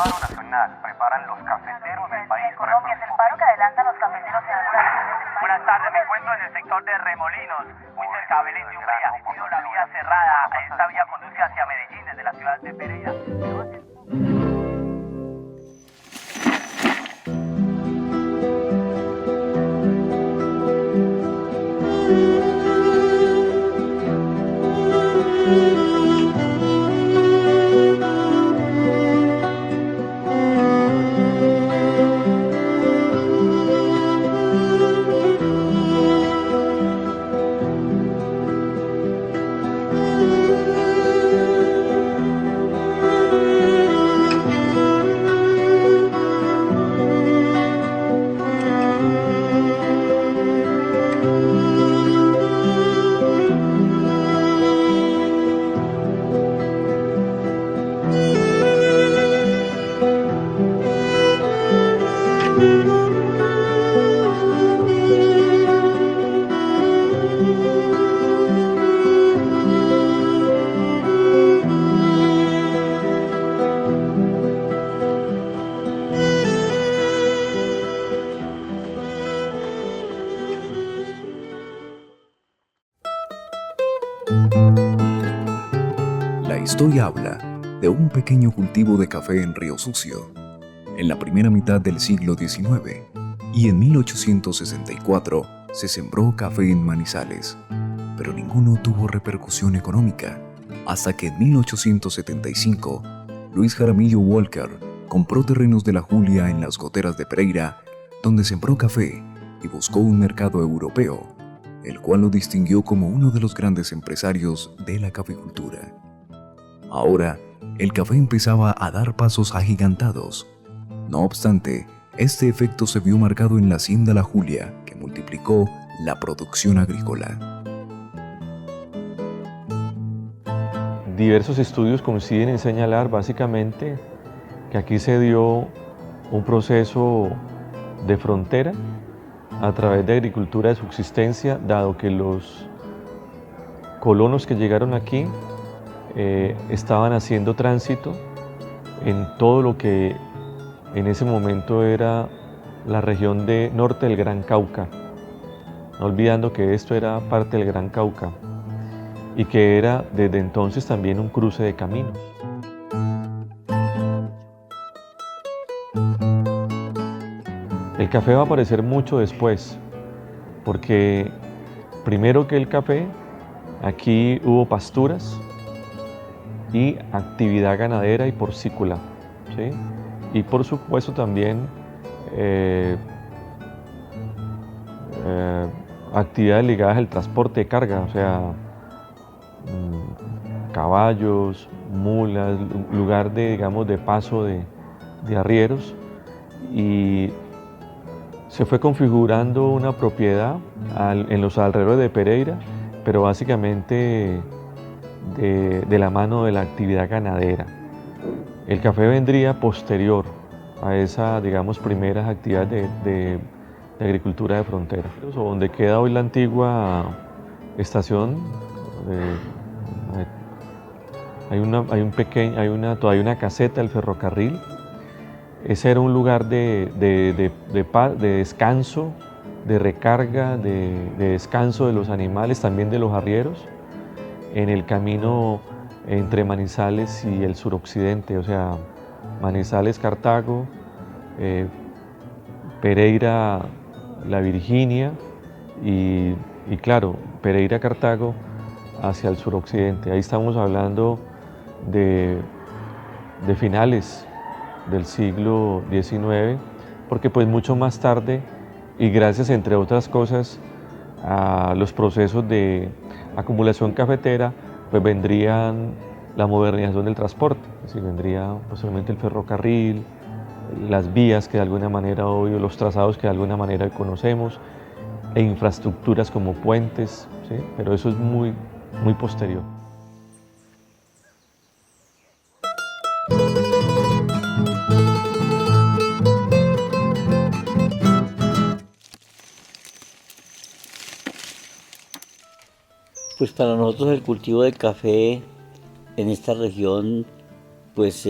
paro nacional preparan los cafeteros del país. Colombia es el paro que adelantan los cafeteros en algunas regiones del país. Buenas tardes, me encuentro en el sector de Remolinos, muy cerca de Belén de Umbría. Ha sido la vía cerrada. Esta vía conduce hacia Medellín desde la ciudad de Pereira. La historia habla de un pequeño cultivo de café en Río Sucio, en la primera mitad del siglo XIX, y en 1864 se sembró café en Manizales, pero ninguno tuvo repercusión económica, hasta que en 1875 Luis Jaramillo Walker compró terrenos de la Julia en las goteras de Pereira, donde sembró café y buscó un mercado europeo, el cual lo distinguió como uno de los grandes empresarios de la caficultura. Ahora, el café empezaba a dar pasos agigantados. No obstante, este efecto se vio marcado en la hacienda La Julia, que multiplicó la producción agrícola. Diversos estudios coinciden en señalar básicamente que aquí se dio un proceso de frontera a través de agricultura de subsistencia, dado que los colonos que llegaron aquí estaban haciendo tránsito en todo lo que en ese momento era la región de norte del Gran Cauca, no olvidando que esto era parte del Gran Cauca y que era desde entonces también un cruce de caminos. El café va a aparecer mucho después, porque primero que el café, aquí hubo pasturas y actividad ganadera y porcícola, ¿sí? Y por supuesto también actividades ligadas al transporte de carga, o sea, caballos, mulas, lugar de, digamos, de paso de arrieros, y se fue configurando una propiedad en los alrededores de Pereira, pero básicamente de la mano de la actividad ganadera. El café vendría posterior a esa, digamos, primeras actividades de agricultura de frontera, donde queda hoy la antigua estación. Todavía una caseta del ferrocarril. Ese era un lugar de descanso, de recarga, de descanso de los animales, también de los arrieros, en el camino entre Manizales y el suroccidente, o sea, Manizales, Cartago, Pereira, La Virginia y claro, Pereira, Cartago hacia el suroccidente. Ahí estamos hablando de finales del siglo XIX, porque pues mucho más tarde, y gracias entre otras cosas a los procesos de acumulación cafetera, pues vendrían la modernización del transporte, es decir, vendría posiblemente el ferrocarril, las vías que de alguna manera hoy, los trazados que de alguna manera hoy conocemos, e infraestructuras como puentes, ¿sí? Pero eso es muy posterior. Pues para nosotros el cultivo del café en esta región pues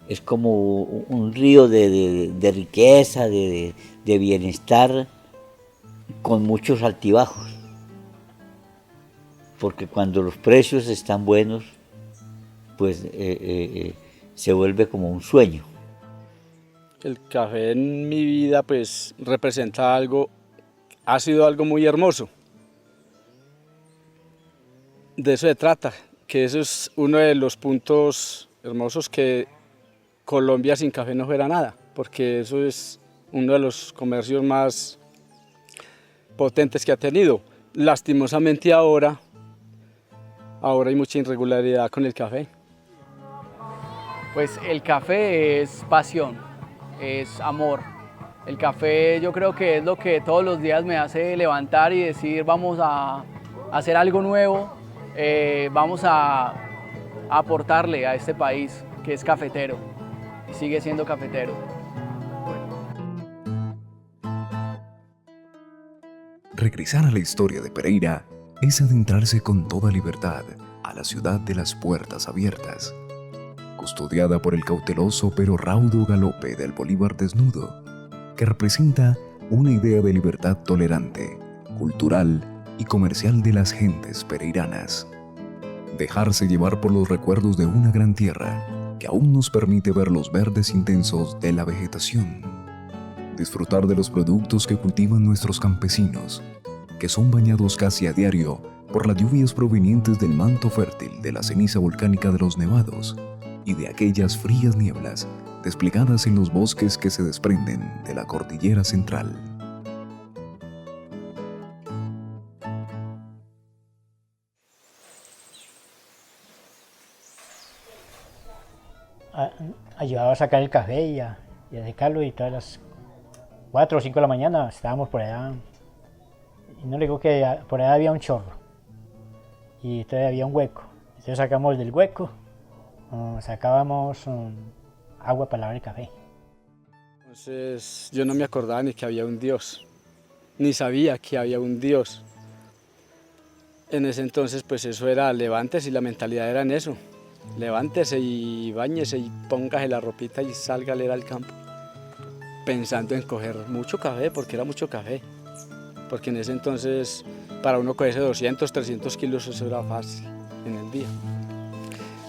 es como un río de riqueza, de bienestar, con muchos altibajos. Porque cuando los precios están buenos, pues se vuelve como un sueño. El café en mi vida pues representa algo, ha sido algo muy hermoso. De eso se trata, que eso es uno de los puntos hermosos, que Colombia sin café no fuera nada, porque eso es uno de los comercios más potentes que ha tenido. Lastimosamente ahora hay mucha irregularidad con el café. Pues el café es pasión, es amor. El café yo creo que es lo que todos los días me hace levantar y decir vamos a hacer algo nuevo, vamos a aportarle a este país que es cafetero y sigue siendo cafetero. Regresar a la historia de Pereira es adentrarse con toda libertad a la ciudad de las puertas abiertas, custodiada por el cauteloso pero raudo galope del Bolívar desnudo, que representa una idea de libertad tolerante, cultural y comercial de las gentes pereiranas. Dejarse llevar por los recuerdos de una gran tierra que aún nos permite ver los verdes intensos de la vegetación. Disfrutar de los productos que cultivan nuestros campesinos, que son bañados casi a diario por las lluvias provenientes del manto fértil de la ceniza volcánica de los nevados y de aquellas frías nieblas desplegadas en los bosques que se desprenden de la cordillera central. Ayudaba a sacar el café y a secarlo, y todas las 4 o 5 de la mañana estábamos por allá. Y no le digo que por allá había un chorro y todavía había un hueco. Entonces sacamos del hueco, sacábamos agua para lavar el café. Entonces yo no me acordaba ni que había un Dios, ni sabía que había un Dios. En ese entonces pues eso era levántese, y la mentalidad era en eso. Levántese y báñese y póngase la ropita y salga a leer al campo. Pensando en coger mucho café, porque era mucho café. Porque en ese entonces para uno cogerse 200, 300 kilos eso era fácil en el día.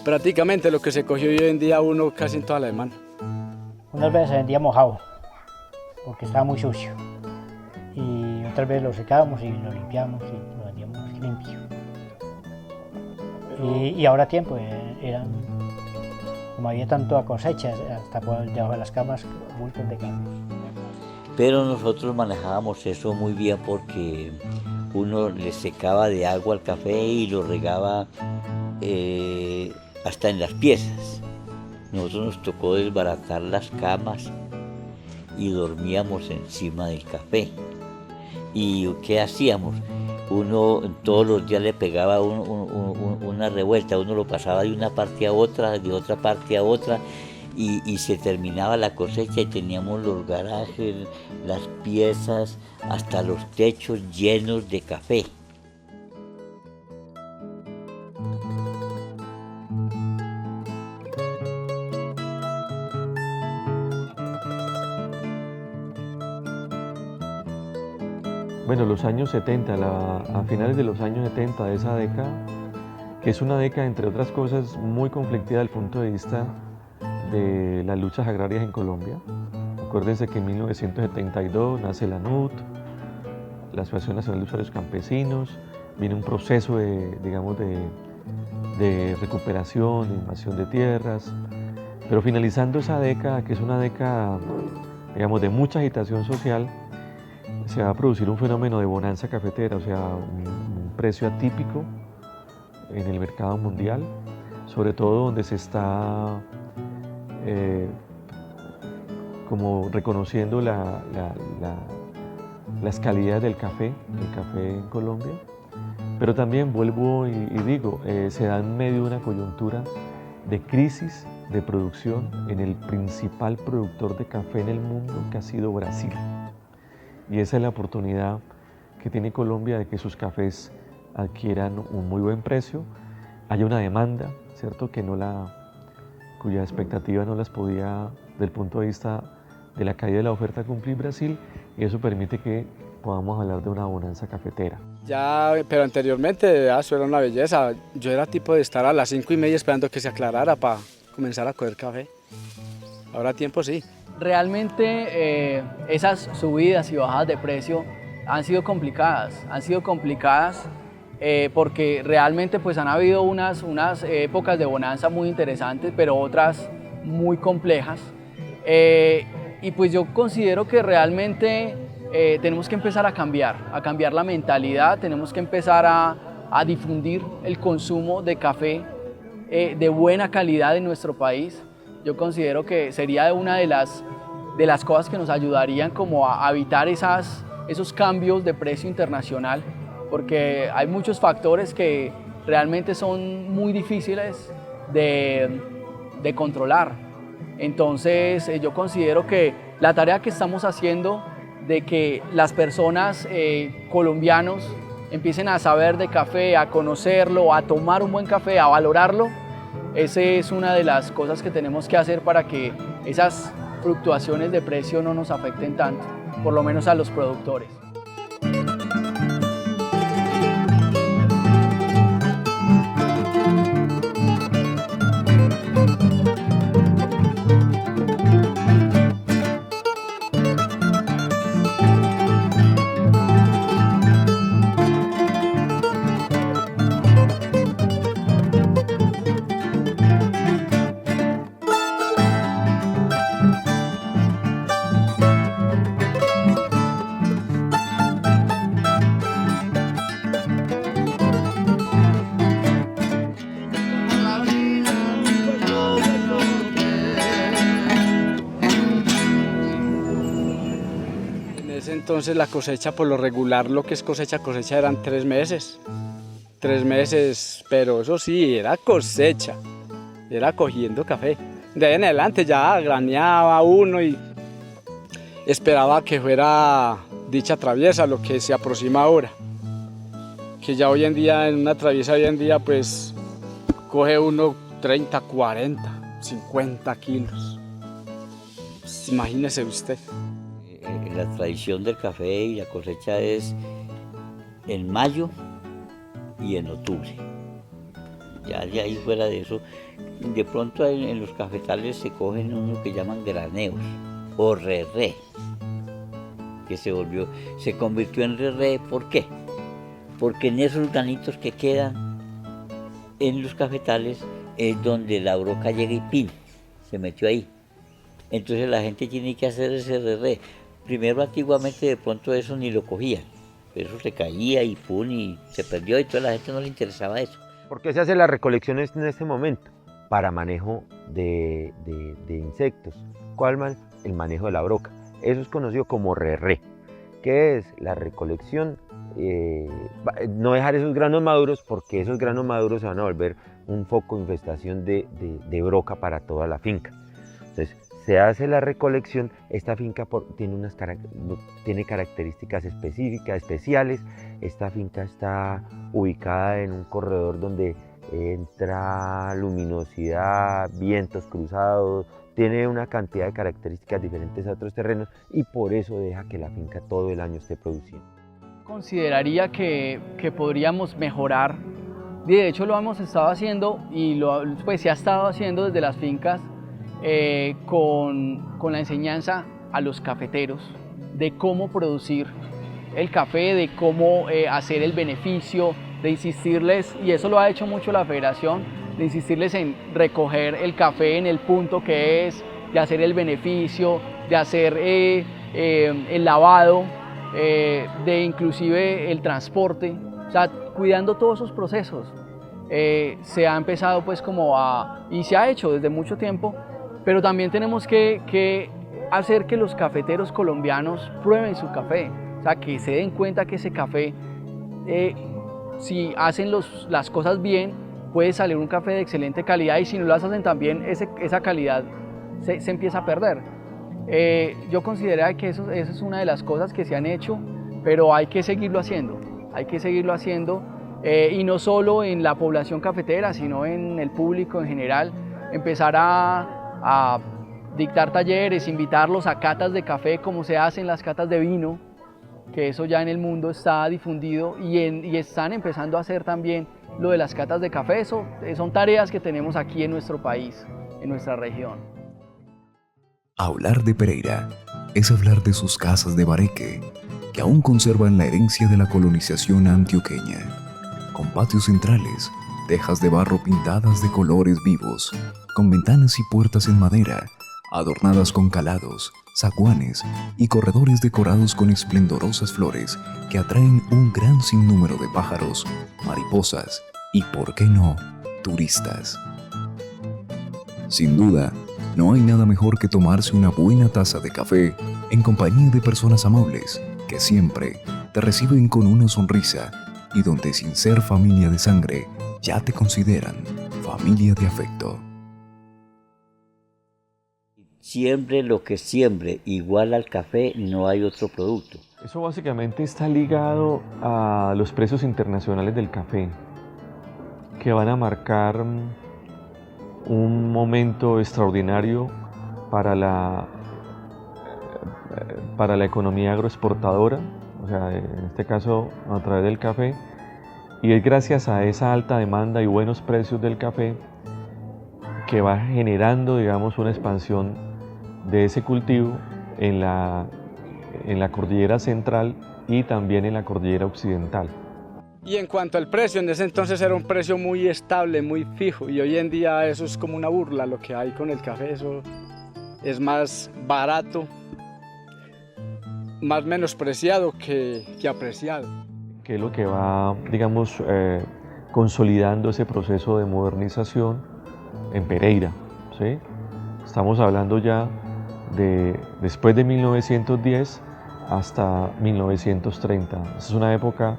Prácticamente lo que se cogió hoy en día uno casi en toda la semana. Unas veces se vendía mojado, porque estaba muy sucio. Y otras veces lo secábamos y lo limpiábamos y lo vendíamos limpio. Y ahora a tiempo, como había tanto cosecha, hasta por debajo de las camas, bultos de café. Pero nosotros manejábamos eso muy bien, porque uno le secaba de agua al café y lo regaba hasta en las piezas. Nosotros nos tocó desbaratar las camas y dormíamos encima del café. ¿Y qué hacíamos? Uno todos los días le pegaba una revuelta, uno lo pasaba de una parte a otra, de otra parte a otra, y se terminaba la cosecha y teníamos los garajes, las piezas, hasta los techos llenos de café. Bueno, los años 70, a finales de los años 70 de esa década, que es una década, entre otras cosas, muy conflictiva desde el punto de vista de las luchas agrarias en Colombia. Acuérdense que en 1972 nace la ANUT, la Asociación Nacional de Usuarios Campesinos, viene un proceso de recuperación, de invasión de tierras, pero finalizando esa década, que es una década, digamos, de mucha agitación social, se va a producir un fenómeno de bonanza cafetera, o sea, un precio atípico en el mercado mundial, sobre todo donde se está como reconociendo las calidades del café en Colombia. Pero también vuelvo y digo, se da en medio de una coyuntura de crisis de producción en el principal productor de café en el mundo, que ha sido Brasil. Y esa es la oportunidad que tiene Colombia de que sus cafés adquieran un muy buen precio, haya una demanda, ¿cierto?, que no cuyas expectativas no las podía, desde el punto de vista de la caída de la oferta, cumplir Brasil, y eso permite que podamos hablar de una bonanza cafetera. Ya, pero anteriormente eso era una belleza. Yo era tipo de estar a las 5:30 esperando que se aclarara para comenzar a coger café. Ahora tiempo sí. Realmente esas subidas y bajadas de precio han sido complicadas porque realmente pues han habido unas épocas de bonanza muy interesantes, pero otras muy complejas. Y pues yo considero que realmente tenemos que empezar a cambiar la mentalidad, tenemos que empezar a difundir el consumo de café de buena calidad en nuestro país. Yo considero que sería una de las cosas que nos ayudarían como a evitar esos cambios de precio internacional, porque hay muchos factores que realmente son muy difíciles de controlar. Entonces yo considero que la tarea que estamos haciendo de que las personas colombianos empiecen a saber de café, a conocerlo, a tomar un buen café, a valorarlo, esa es una de las cosas que tenemos que hacer para que esas fluctuaciones de precio no nos afecten tanto, por lo menos a los productores. Entonces la cosecha, por lo regular, lo que es cosecha eran 3 meses. 3 meses, pero eso sí, era cosecha, era cogiendo café. De ahí en adelante ya graneaba uno y esperaba que fuera dicha traviesa, lo que se aproxima ahora. Que ya hoy en día, en una traviesa hoy en día, pues coge uno 30, 40, 50 kilos. Pues, imagínese usted. La tradición del café y la cosecha es en mayo y en octubre. Ya de ahí fuera de eso, de pronto en los cafetales se cogen uno que llaman graneos o re-re, que se convirtió en re-re. ¿Por qué? Porque en esos granitos que quedan en los cafetales es donde la broca llega y pin, se metió ahí. Entonces la gente tiene que hacer ese re-re. Primero, antiguamente, de pronto eso ni lo cogían, pero eso se caía y pum, y se perdió, y toda la gente no le interesaba eso. ¿Por qué se hace la recolección en este momento? Para manejo de insectos. ¿Cuál? El manejo de la broca. Eso es conocido como re-re. ¿Qué es? La recolección, no dejar esos granos maduros, porque esos granos maduros se van a volver un foco de infestación de broca para toda la finca. Entonces, se hace la recolección. Esta finca tiene características especiales. Esta finca está ubicada en un corredor donde entra luminosidad, vientos cruzados, tiene una cantidad de características diferentes a otros terrenos, y por eso deja que la finca todo el año esté produciendo. Consideraría que podríamos mejorar, de hecho lo hemos estado haciendo y pues se ha estado haciendo desde las fincas, con la enseñanza a los cafeteros de cómo producir el café, de cómo hacer el beneficio, de insistirles, y eso lo ha hecho mucho la federación, de insistirles en recoger el café en el punto que es, de hacer el beneficio, de hacer el lavado, de inclusive el transporte, o sea, cuidando todos esos procesos. Se ha empezado pues y se ha hecho desde mucho tiempo, pero también tenemos que hacer que los cafeteros colombianos prueben su café, o sea, que se den cuenta que ese café, si hacen las cosas bien, puede salir un café de excelente calidad, y si no las hacen también, esa calidad se empieza a perder. Yo considero que eso es una de las cosas que se han hecho, pero hay que seguirlo haciendo, y no solo en la población cafetera, sino en el público en general, empezar a dictar talleres, invitarlos a catas de café como se hacen las catas de vino, que eso ya en el mundo está difundido y están empezando a hacer también lo de las catas de café. Eso son tareas que tenemos aquí en nuestro país, en nuestra región. Hablar de Pereira es hablar de sus casas de bareque, que aún conservan la herencia de la colonización antioqueña, con patios centrales, tejas de barro pintadas de colores vivos, con ventanas y puertas en madera, adornadas con calados, zaguanes y corredores decorados con esplendorosas flores que atraen un gran sinnúmero de pájaros, mariposas y, por qué no, turistas. Sin duda, no hay nada mejor que tomarse una buena taza de café en compañía de personas amables que siempre te reciben con una sonrisa y donde, sin ser familia de sangre, ya te consideran familia de afecto. Siempre lo que siembre igual al café, no hay otro producto. Eso básicamente está ligado a los precios internacionales del café, que van a marcar un momento extraordinario para la economía agroexportadora, o sea, en este caso a través del café, y es gracias a esa alta demanda y buenos precios del café que va generando, digamos, una expansión de ese cultivo en la cordillera central y también en la cordillera occidental. Y en cuanto al precio, en ese entonces era un precio muy estable, muy fijo, y hoy en día eso es como una burla lo que hay con el café. Eso es más barato, más menospreciado que apreciado. Que es lo que va, digamos, consolidando ese proceso de modernización en Pereira, ¿sí? Estamos hablando ya de después de 1910 hasta 1930. Esa es una época,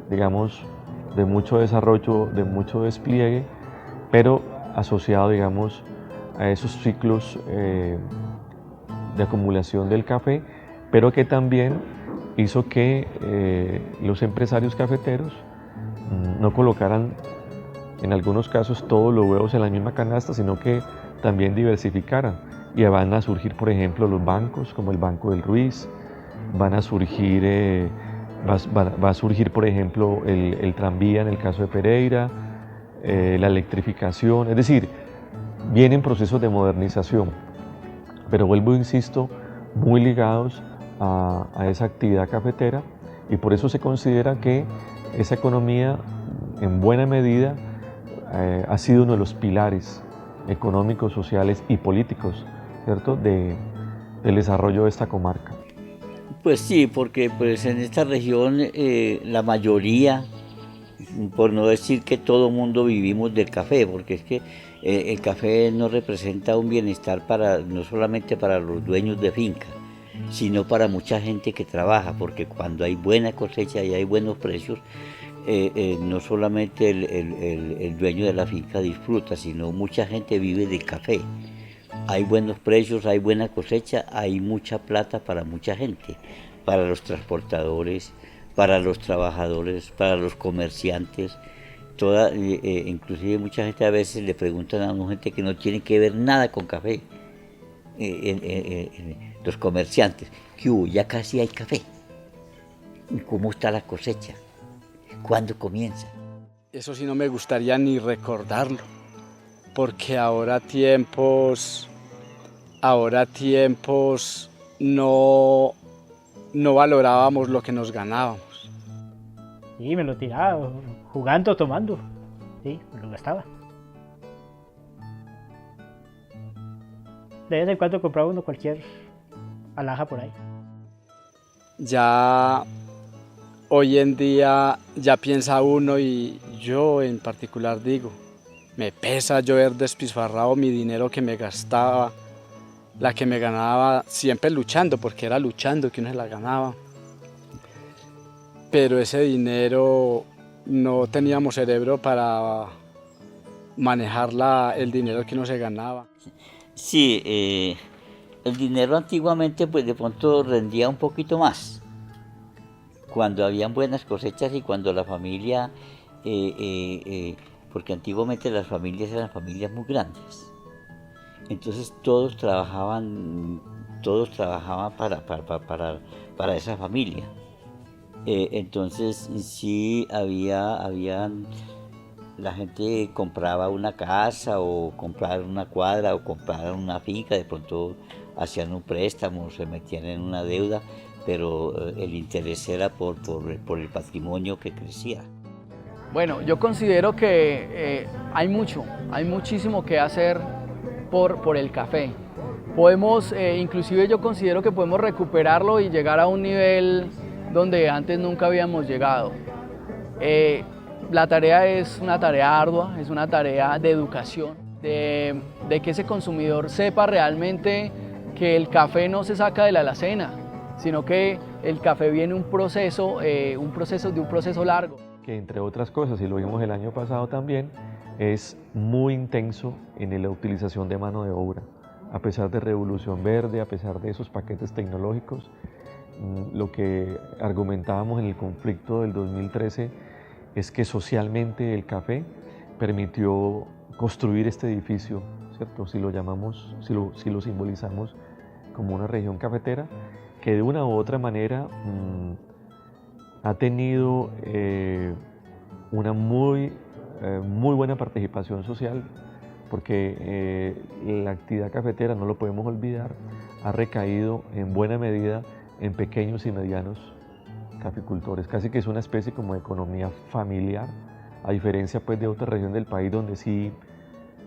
digamos, de mucho desarrollo, de mucho despliegue, pero asociado, digamos, a esos ciclos de acumulación del café, pero que también hizo que los empresarios cafeteros no colocaran en algunos casos todos los huevos en la misma canasta, sino que también diversificaran. Y van a surgir, por ejemplo, los bancos, como el Banco del Ruiz, van a surgir, va a surgir, por ejemplo, el tranvía en el caso de Pereira, la electrificación, es decir, vienen procesos de modernización, pero vuelvo, insisto, muy ligados a esa actividad cafetera, y por eso se considera que esa economía, en buena medida, ha sido uno de los pilares económicos, sociales y políticos, ¿cierto?, del desarrollo de esta comarca. Pues sí, porque pues en esta región la mayoría, por no decir que todo mundo, vivimos del café, porque es que el café no representa un bienestar no solamente para los dueños de finca, sino para mucha gente que trabaja, porque cuando hay buena cosecha y hay buenos precios, no solamente el dueño de la finca disfruta, sino mucha gente vive del café. Hay buenos precios, hay buena cosecha, hay mucha plata para mucha gente, para los transportadores, para los trabajadores, para los comerciantes. Inclusive mucha gente a veces le preguntan a una gente que no tiene que ver nada con café, los comerciantes, ¿qué hubo? Ya casi hay café. ¿Cómo está la cosecha? ¿Cuándo comienza? Eso sí no me gustaría ni recordarlo, porque ahora tiempos no valorábamos lo que nos ganábamos. Sí, me lo tiraba, jugando, tomando, sí, me lo gastaba. De vez en cuando compraba uno cualquier alhaja por ahí. Ya hoy en día ya piensa uno, y yo en particular digo, me pesa yo haber despilfarrado mi dinero que me gastaba, la que me ganaba siempre luchando, porque era luchando que uno se la ganaba. Pero ese dinero no teníamos cerebro para manejar el dinero que uno se ganaba. Sí, el dinero antiguamente pues de pronto rendía un poquito más, cuando habían buenas cosechas y cuando la familia, porque antiguamente las familias eran familias muy grandes, Entonces todos trabajaban para esa familia. Entonces sí la gente compraba una casa o compraba una cuadra o compraba una finca, de pronto hacían un préstamo, se metían en una deuda, pero el interés era por el patrimonio que crecía. Bueno, yo considero que hay muchísimo que hacer por el café. Inclusive yo considero que podemos recuperarlo y llegar a un nivel donde antes nunca habíamos llegado. La tarea es una tarea ardua, es una tarea de educación, de que ese consumidor sepa realmente que el café no se saca de la alacena, sino que el café viene de un proceso largo. Que entre otras cosas, y lo vimos el año pasado también, es muy intenso en la utilización de mano de obra. A pesar de Revolución Verde, a pesar de esos paquetes tecnológicos, lo que argumentábamos en el conflicto del 2013 es que socialmente el café permitió construir este edificio, ¿cierto? Si lo simbolizamos como una región cafetera, que de una u otra manera ha tenido una muy buena participación social, porque la actividad cafetera, no lo podemos olvidar, ha recaído en buena medida en pequeños y medianos caficultores, casi que es una especie como de economía familiar, a diferencia pues de otra región del país donde sí,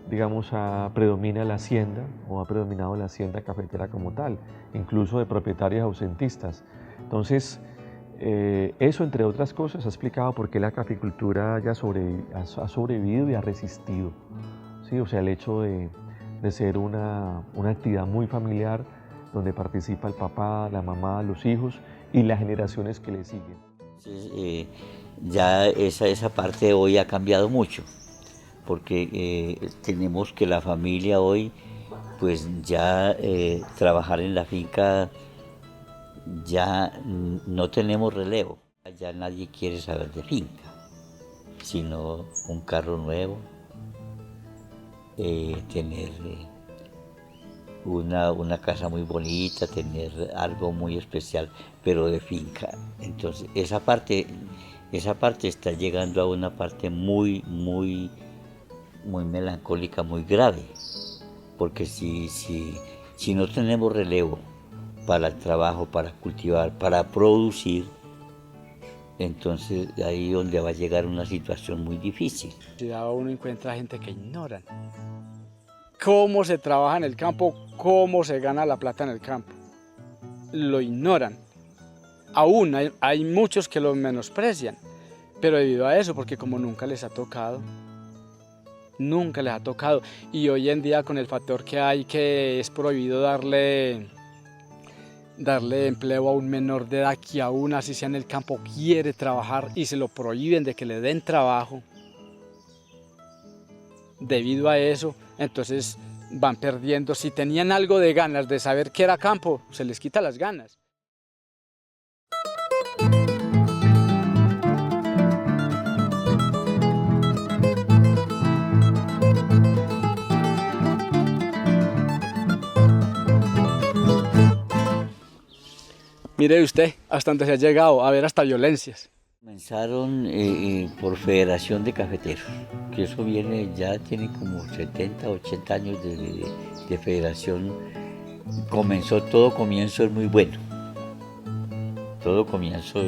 digamos, predomina la hacienda o ha predominado la hacienda cafetera como tal, incluso de propietarios ausentistas. Entonces, eso, entre otras cosas, ha explicado por qué la caficultura ha sobrevivido y ha resistido. ¿Sí? O sea, el hecho de ser una actividad muy familiar, donde participa el papá, la mamá, los hijos y las generaciones que le siguen. Entonces, ya esa parte hoy ha cambiado mucho, porque tenemos que la familia hoy, pues ya trabajar en la finca, ya no tenemos relevo, ya nadie quiere saber de finca, sino un carro nuevo, tener una casa muy bonita, tener algo muy especial, pero de finca. Entonces esa parte está llegando a una parte muy melancólica, muy grave, porque si no tenemos relevo para el trabajo, para cultivar, para producir, entonces ahí es donde va a llegar una situación muy difícil. Uno encuentra gente que ignoran cómo se trabaja en el campo, cómo se gana la plata en el campo. Lo ignoran. Aún hay muchos que lo menosprecian, pero debido a eso, porque como nunca les ha tocado, y hoy en día con el factor que hay, que es prohibido darle empleo a un menor de edad, que aún así sea en el campo quiere trabajar y se lo prohíben de que le den trabajo. Debido a eso, entonces van perdiendo. Si tenían algo de ganas de saber qué era campo, se les quita las ganas. Mire usted, hasta donde se ha llegado a ver hasta violencias. Comenzaron por Federación de Cafeteros, que eso tiene como 70, 80 años de federación. Todo comienzo es muy bueno. Todo comienzo,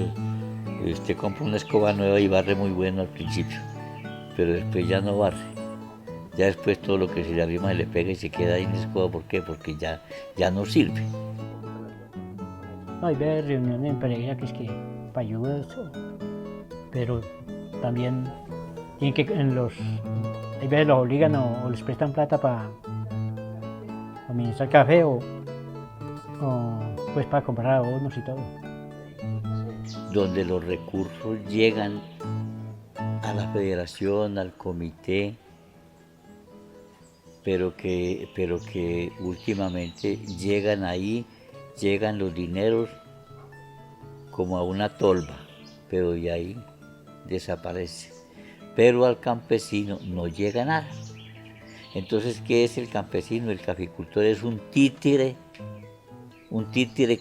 usted compra una escoba nueva y barre muy bueno al principio, pero después ya no barre. Ya después todo lo que se le arrima se le pega y se queda ahí en la escoba. ¿Por qué? Porque ya no sirve. No, hay veces reuniones en Pereira que es que para ayudas, pero también tienen que hay veces los obligan o les prestan plata para administrar café o pues para comprar abonos y todo. Donde los recursos llegan a la federación, al comité, pero que últimamente llegan los dineros como a una tolva, pero de ahí desaparece. Pero al campesino no llega nada. Entonces, ¿qué es el campesino? El caficultor es un títere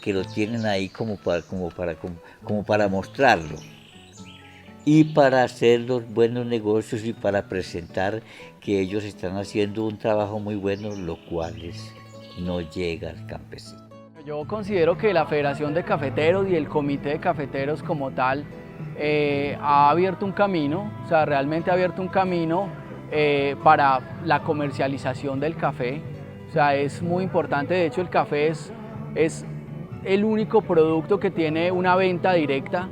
que lo tienen ahí como para mostrarlo y para hacer los buenos negocios y para presentar que ellos están haciendo un trabajo muy bueno, lo cual no llega al campesino. Yo considero que la Federación de Cafeteros y el Comité de Cafeteros como tal ha abierto un camino, o sea, realmente ha abierto un camino para la comercialización del café. O sea, es muy importante, de hecho el café es el único producto que tiene una venta directa,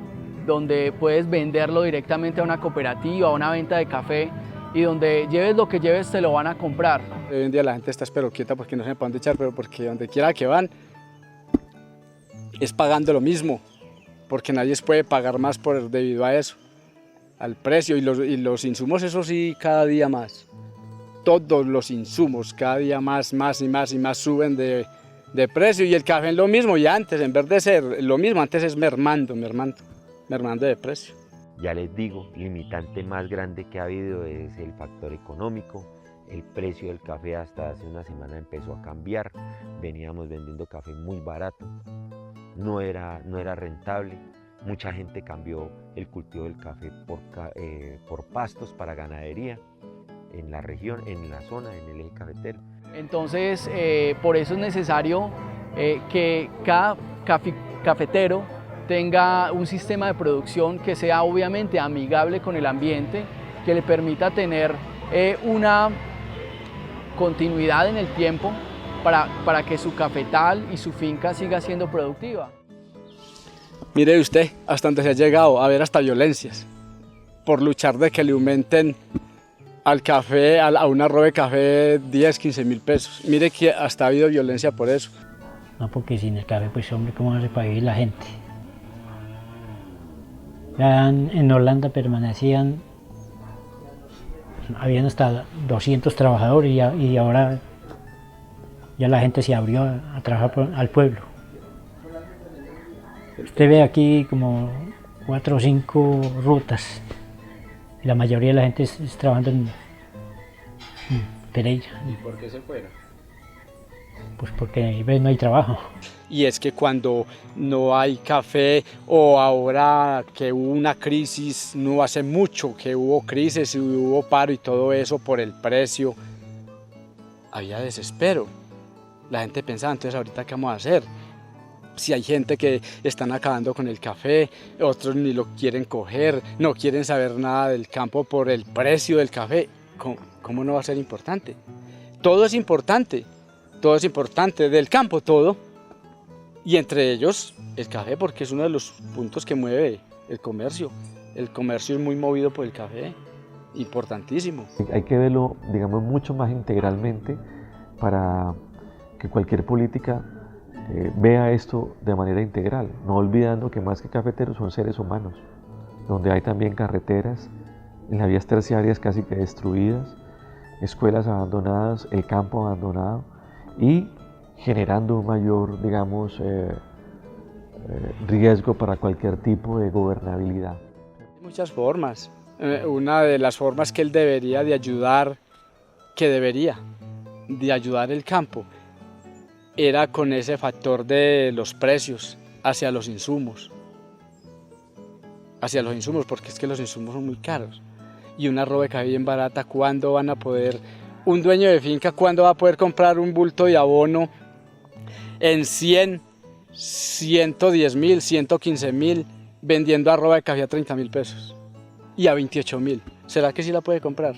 donde puedes venderlo directamente a una cooperativa, a una venta de café, y donde lleves lo que lleves te lo van a comprar. Hoy en día la gente está espero quieta porque no se para dónde echar, pero porque donde quiera que van es pagando lo mismo, porque nadie puede pagar más debido a eso, al precio y los insumos, eso sí, cada día más. Todos los insumos cada día más y más suben de precio, y el café es lo mismo, y antes en vez de ser lo mismo, antes es mermando de precio. Ya les digo, limitante más grande que ha habido es el factor económico. El precio del café hasta hace una semana empezó a cambiar. Veníamos vendiendo café muy barato, no era rentable. Mucha gente cambió el cultivo del café por pastos para ganadería en la región, en la zona, en el eje cafetero. Entonces, por eso es necesario que cada cafetero tenga un sistema de producción que sea obviamente amigable con el ambiente, que le permita tener una continuidad en el tiempo para que su cafetal y su finca siga siendo productiva. Mire usted, hasta donde se ha llegado a ver hasta violencias por luchar de que le aumenten al café, a un arroz de café 10, 15 mil pesos. Mire que hasta ha habido violencia por eso. No, porque sin el café, pues hombre, ¿cómo hace para vivir la gente? Ya en Holanda permanecían, habían hasta 200 trabajadores y ahora ya la gente se abrió a trabajar al pueblo. Usted ve aquí como 4 o 5 rutas. La mayoría de la gente es trabajando en Pereira. ¿Y por qué se fueron? Pues porque no hay trabajo. Y es que cuando no hay café, o ahora que hubo una crisis, no hace mucho que hubo crisis y hubo paro y todo eso por el precio, había desespero. La gente pensaba, entonces ahorita ¿qué vamos a hacer? Si hay gente que están acabando con el café, otros ni lo quieren coger, no quieren saber nada del campo por el precio del café, ¿cómo no va a ser importante? Todo es importante del campo, todo. Y entre ellos el café, porque es uno de los puntos que mueve el comercio. El comercio es muy movido por el café, importantísimo. Hay que verlo, digamos, mucho más integralmente para que cualquier política vea esto de manera integral, no olvidando que más que cafeteros son seres humanos, donde hay también carreteras, en las vías terciarias casi que destruidas, escuelas abandonadas, el campo abandonado y generando un mayor, digamos, riesgo para cualquier tipo de gobernabilidad. Hay muchas formas. Una de las formas que él debería de ayudar el campo, era con ese factor de los precios hacia los insumos, porque es que los insumos son muy caros. Y una arroz de café bien barata, ¿cuándo van a poder, un dueño de finca, cuándo va a poder comprar un bulto de abono en 100, 110 mil, 115 mil, vendiendo arroz de café a 30 mil pesos y a 28 mil? ¿Será que sí la puede comprar?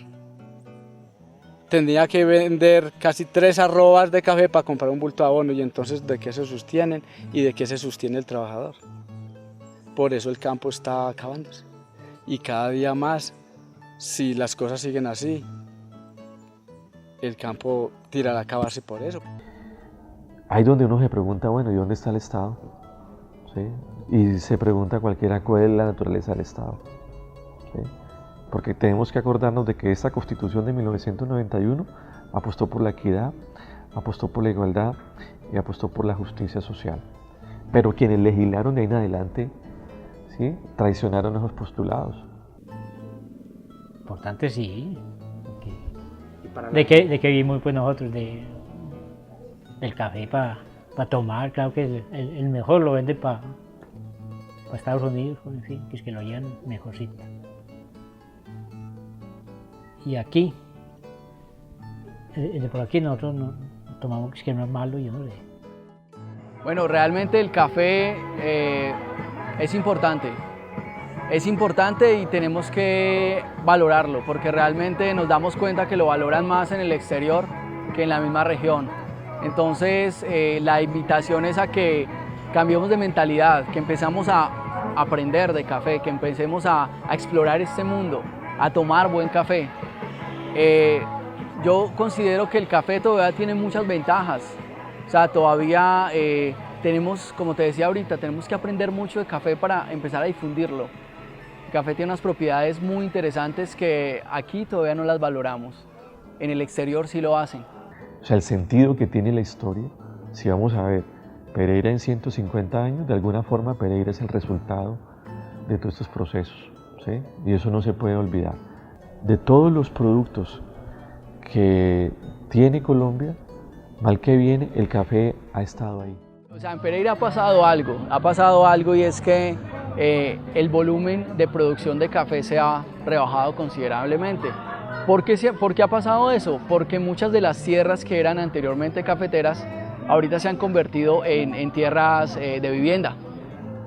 Tendría que vender casi 3 arrobas de café para comprar un bulto de abono, y entonces ¿de qué se sostienen y de qué se sostiene el trabajador? Por eso el campo está acabándose. Y cada día más, si las cosas siguen así, el campo tirará a acabarse por eso. Ahí donde uno se pregunta, bueno, ¿y dónde está el Estado? ¿Sí? Y se pregunta cualquiera cuál es la naturaleza del Estado. ¿Sí? Porque tenemos que acordarnos de que esta Constitución de 1991 apostó por la equidad, apostó por la igualdad y apostó por la justicia social. Pero quienes legislaron de ahí en adelante, ¿sí?, traicionaron esos postulados. Importante, sí. ¿De qué vivimos pues nosotros? Del café para tomar, claro que el mejor lo venden para Estados Unidos, en fin, que es que lo llevan mejorcito. Y aquí, de por aquí nosotros no tomamos, que no es malo, yo no sé. Bueno, realmente el café es importante. Es importante y tenemos que valorarlo, porque realmente nos damos cuenta que lo valoran más en el exterior que en la misma región. Entonces, la invitación es a que cambiemos de mentalidad, que empezamos a aprender de café, que empecemos a explorar este mundo, a tomar buen café. Yo considero que el café todavía tiene muchas ventajas. O sea, todavía tenemos, como te decía ahorita, tenemos que aprender mucho de café para empezar a difundirlo. El café tiene unas propiedades muy interesantes que aquí todavía no las valoramos. En el exterior sí lo hacen. O sea, el sentido que tiene la historia, si vamos a ver Pereira en 150 años, de alguna forma Pereira es el resultado de todos estos procesos, ¿sí? Y eso no se puede olvidar. De todos los productos que tiene Colombia, mal que viene, el café ha estado ahí. O sea, en Pereira ha pasado algo y es que el volumen de producción de café se ha rebajado considerablemente. ¿Por qué ha pasado eso? Porque muchas de las tierras que eran anteriormente cafeteras, ahorita se han convertido en tierras de vivienda,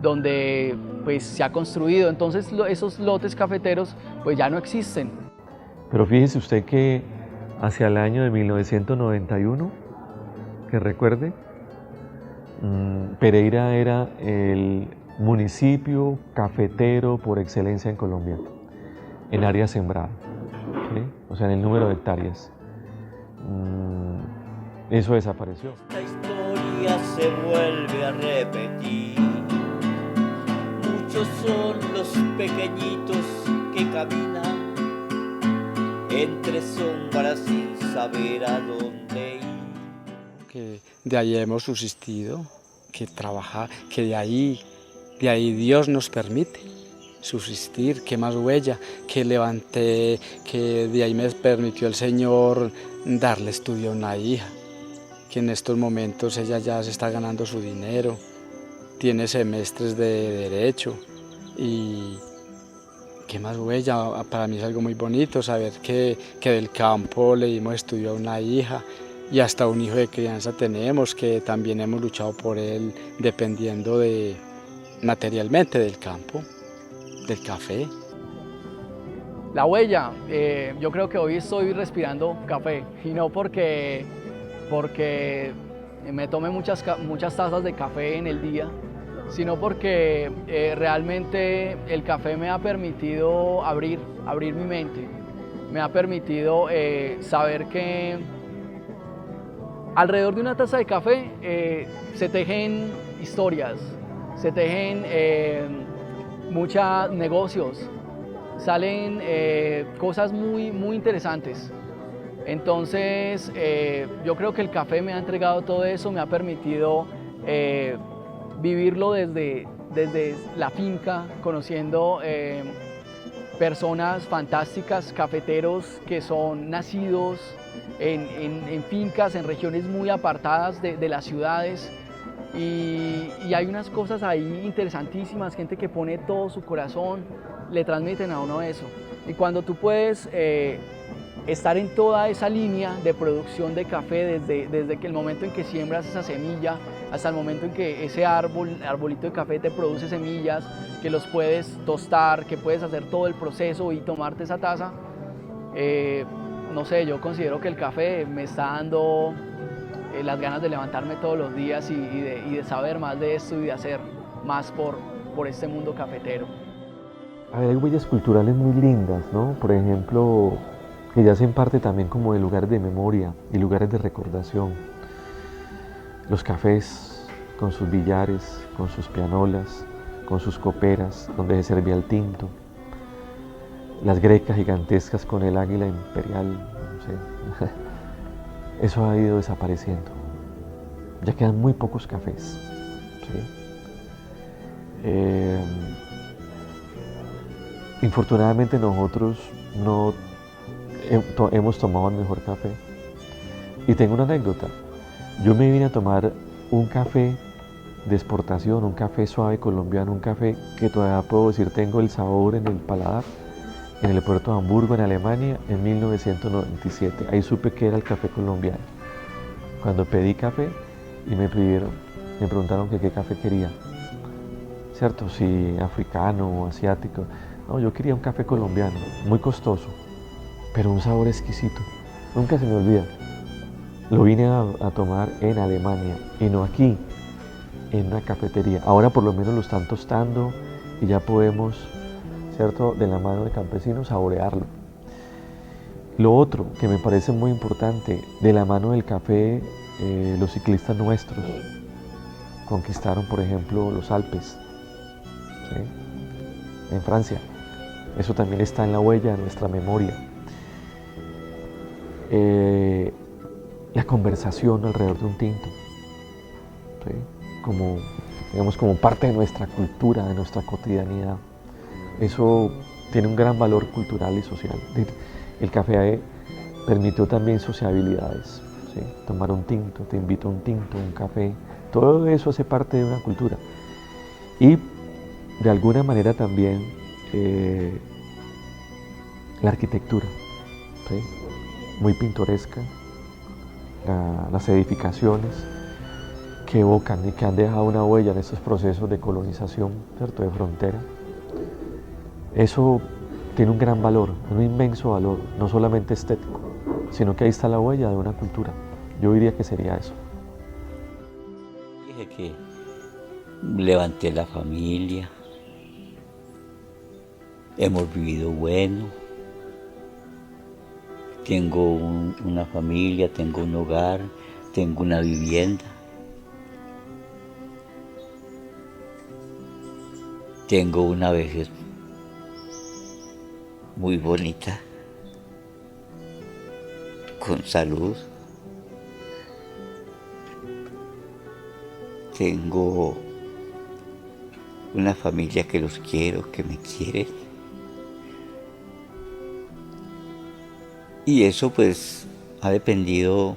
donde pues se ha construido, entonces esos lotes cafeteros pues ya no existen. Pero fíjese usted que hacia el año de 1991, que recuerde, Pereira era el municipio cafetero por excelencia en Colombia, en área sembrada, ¿sí? O sea, en el número de hectáreas. Eso desapareció. Esta historia se vuelve a repetir. Muchos son los pequeñitos que caminan entre sombras sin saber a dónde ir. Que de ahí hemos subsistido, que de ahí Dios nos permite subsistir, que más huella, que levanté, que de ahí me permitió el Señor darle estudio a una hija, que en estos momentos ella ya se está ganando su dinero, tiene semestres de derecho y qué más huella. Para mí es algo muy bonito saber que del campo le dimos estudio a una hija y hasta un hijo de crianza tenemos, que también hemos luchado por él dependiendo materialmente del campo, del café. La huella, yo creo que hoy estoy respirando café y no porque me tome muchas tazas de café en el día, sino porque realmente el café me ha permitido abrir mi mente, me ha permitido saber que alrededor de una taza de café se tejen historias, se tejen muchos negocios, salen cosas muy interesantes. Entonces yo creo que el café me ha entregado todo eso, me ha permitido vivirlo desde la finca, conociendo personas fantásticas, cafeteros que son nacidos en fincas, en regiones muy apartadas de las ciudades. Y hay unas cosas ahí interesantísimas, gente que pone todo su corazón, le transmiten a uno eso. Y cuando tú puedes estar en toda esa línea de producción de café, desde que el momento en que siembras esa semilla hasta el momento en que ese arbolito de café te produce semillas, que los puedes tostar, que puedes hacer todo el proceso y tomarte esa taza, no sé, yo considero que el café me está dando las ganas de levantarme todos los días y de saber más de esto y de hacer más por este mundo cafetero. A ver, hay huellas culturales muy lindas, ¿no? Por ejemplo, que ya hacen parte también como de lugares de memoria y lugares de recordación. Los cafés con sus billares, con sus pianolas, con sus coperas, donde se servía el tinto. Las grecas gigantescas con el águila imperial, no sé. Eso ha ido desapareciendo. Ya quedan muy pocos cafés, ¿sí? Infortunadamente nosotros no hemos tomado el mejor café. Y tengo una anécdota. Yo me vine a tomar un café de exportación, un café suave colombiano, un café que todavía puedo decir tengo el sabor en el paladar, en el puerto de Hamburgo, en Alemania, en 1997. Ahí supe que era el café colombiano. Cuando pedí café y me preguntaron que qué café quería, ¿cierto? Si africano o asiático. No, yo quería un café colombiano, muy costoso, pero un sabor exquisito. Nunca se me olvida. Lo vine a tomar en Alemania y no aquí, en una cafetería. Ahora por lo menos lo están tostando y ya podemos, ¿cierto?, de la mano de campesinos saborearlo. Lo otro que me parece muy importante, de la mano del café, los ciclistas nuestros conquistaron, por ejemplo, los Alpes, ¿sí?, en Francia. Eso también está en la huella de nuestra memoria. La conversación alrededor de un tinto, ¿sí?, como, digamos, como parte de nuestra cultura, de nuestra cotidianidad. Eso tiene un gran valor cultural y social. El café permitió también sociabilidades, ¿sí? Tomar un tinto, te invito a un tinto, un café, todo eso hace parte de una cultura. Y de alguna manera también la arquitectura, ¿sí?, muy pintoresca, las edificaciones que evocan y que han dejado una huella en estos procesos de colonización, ¿cierto?, de frontera. Eso tiene un gran valor, un inmenso valor, no solamente estético, sino que ahí está la huella de una cultura. Yo diría que sería eso. Dije que levanté la familia, hemos vivido bueno, tengo una familia, tengo un hogar, tengo una vivienda. Tengo una vejez muy bonita, con salud. Tengo una familia que los quiero, que me quiere. Y eso pues ha dependido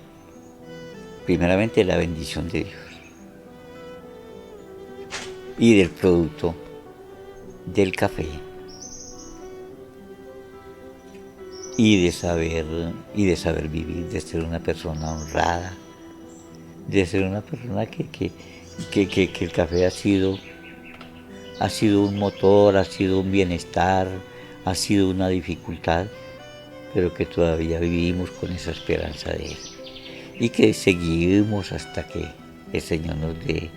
primeramente de la bendición de Dios y del producto del café y de saber vivir, de ser una persona honrada, de ser una persona que el café ha sido un motor, ha sido un bienestar, ha sido una dificultad, pero que todavía vivimos con esa esperanza de Él y que seguimos hasta que el Señor nos dé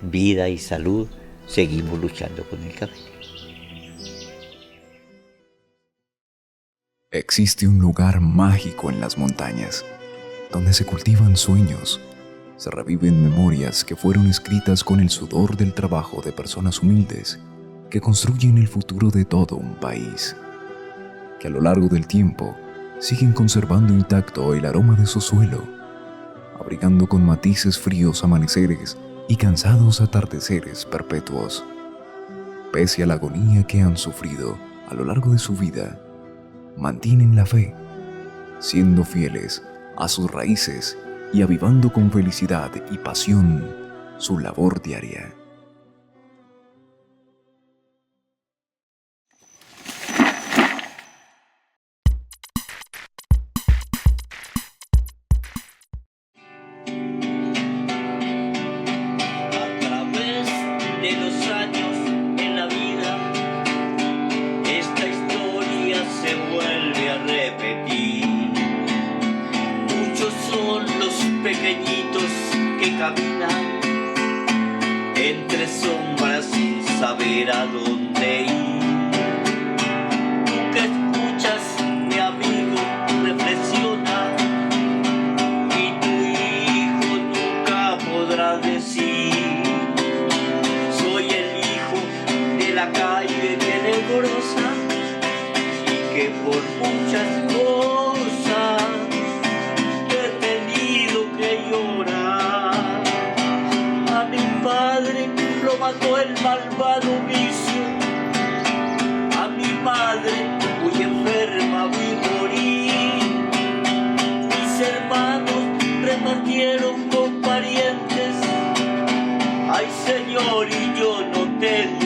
vida y salud. Seguimos luchando con el café. Existe un lugar mágico en las montañas, donde se cultivan sueños, se reviven memorias que fueron escritas con el sudor del trabajo de personas humildes que construyen el futuro de todo un país, que a lo largo del tiempo siguen conservando intacto el aroma de su suelo, abrigando con matices fríos amaneceres y cansados atardeceres perpetuos. Pese a la agonía que han sufrido a lo largo de su vida, mantienen la fe, siendo fieles a sus raíces y avivando con felicidad y pasión su labor diaria. Entre sombras sin saber a dónde ir. Tú que escuchas, mi amigo, reflexiona, y tu hijo nunca podrá decir: soy el hijo de la calle tenebrosa, y que por muchas cosas he tenido que llorar. A mi padre lo mató el malvado vicio, a mi madre muy enferma Ay Señor, y yo no tengo